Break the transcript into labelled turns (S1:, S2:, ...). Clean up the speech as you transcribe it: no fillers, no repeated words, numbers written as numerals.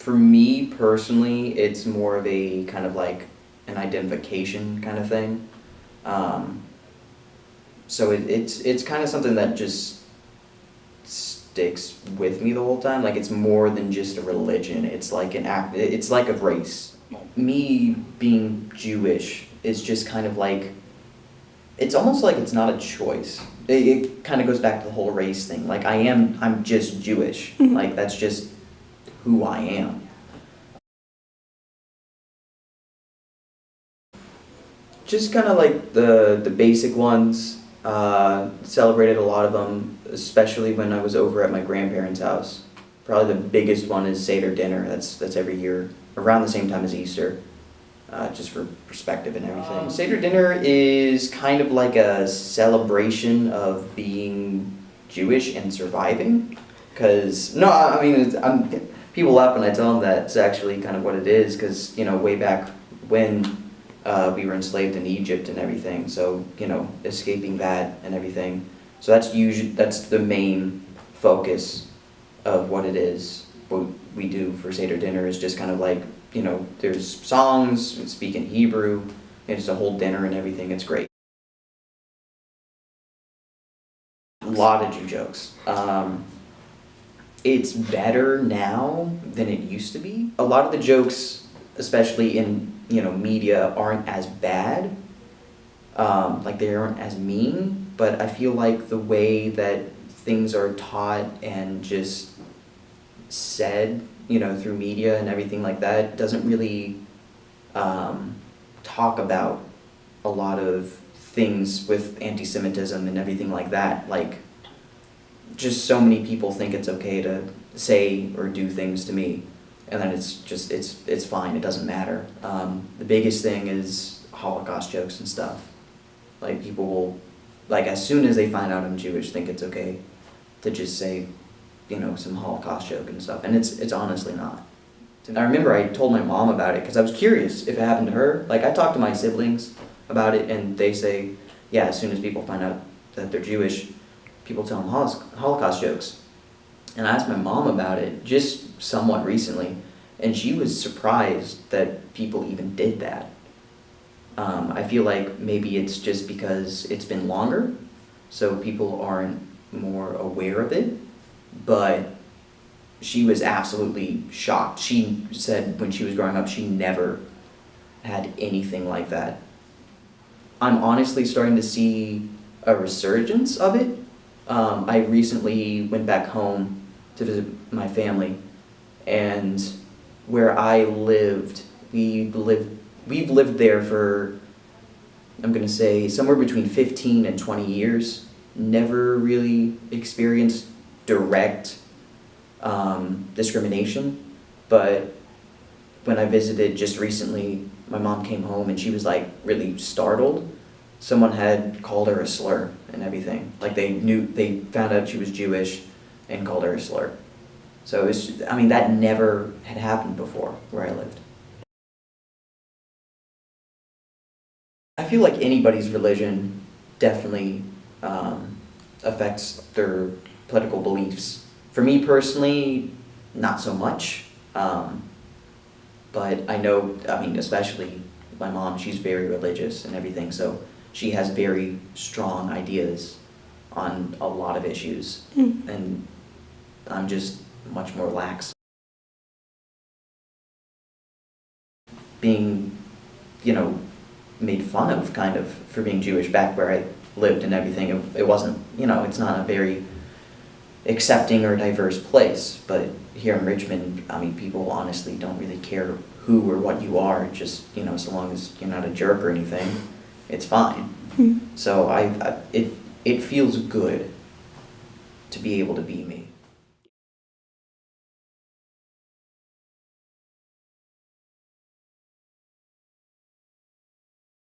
S1: For me personally, it's more of a kind of like an identification kind of thing. Um, so it's kind of something that just sticks with me the whole time. Like it's more than just a religion. It's like an act. It's like a race. Me being Jewish is just kind of like, it's almost like it's not a choice. It kind of goes back to the whole race thing. Like I'm just Jewish. Like that's just who I am. Just kind of like the basic ones. Celebrated a lot of them, especially when I was over at my grandparents' house. Probably the biggest one is Seder dinner. That's every year around the same time as Easter. Just for perspective and everything. Seder dinner is kind of like a celebration of being Jewish and surviving. Cause no, I mean people laugh when I tell them that it's actually kind of what it is. Cause you know way back when. We were enslaved in Egypt and everything, so you know, escaping that and everything. So that's the main focus of what it is. What we do for Seder dinner is just kind of like, you know, there's songs, we speak in Hebrew, and it's a whole dinner and everything. It's great. A lot of Jew jokes. It's better now than it used to be. A lot of the jokes, especially in media, aren't as bad. Like they aren't as mean, but I feel like the way that things are taught and just said, through media and everything like that, doesn't really talk about a lot of things with anti-Semitism and everything like that. Like, just so many people think it's okay to say or do things to me. And then it's fine, it doesn't matter. The biggest thing is Holocaust jokes and stuff. Like people will, like as soon as they find out I'm Jewish, think it's okay to just say, some Holocaust joke and stuff. And it's honestly not. I remember I told my mom about it because I was curious if it happened to her. Like I talked to my siblings about it and they say, yeah, as soon as people find out that they're Jewish, people tell them Holocaust jokes. And I asked my mom about it just somewhat recently, and she was surprised that people even did that. I feel like maybe it's just because it's been longer, so people aren't more aware of it, but she was absolutely shocked. She said when she was growing up, she never had anything like that. I'm honestly starting to see a resurgence of it. I recently went back home to visit my family, and where I lived, we've lived there for, I'm gonna say, somewhere between 15 and 20 years. Never really experienced direct discrimination, but when I visited just recently, my mom came home and she was like really startled. Someone had called her a slur and everything. Like they found out she was Jewish and called her a slur. So that never had happened before where I lived. I feel like anybody's religion definitely affects their political beliefs. For me personally, not so much. But I know, especially my mom, she's very religious and everything, so she has very strong ideas on a lot of issues. And I'm just much more lax. Being, made fun of kind of for being Jewish back where I lived and everything. It wasn't, it's not a very accepting or diverse place, but here in Richmond, people honestly don't really care who or what you are, just, so long as you're not a jerk or anything, it's fine. So it feels good to be able to be me.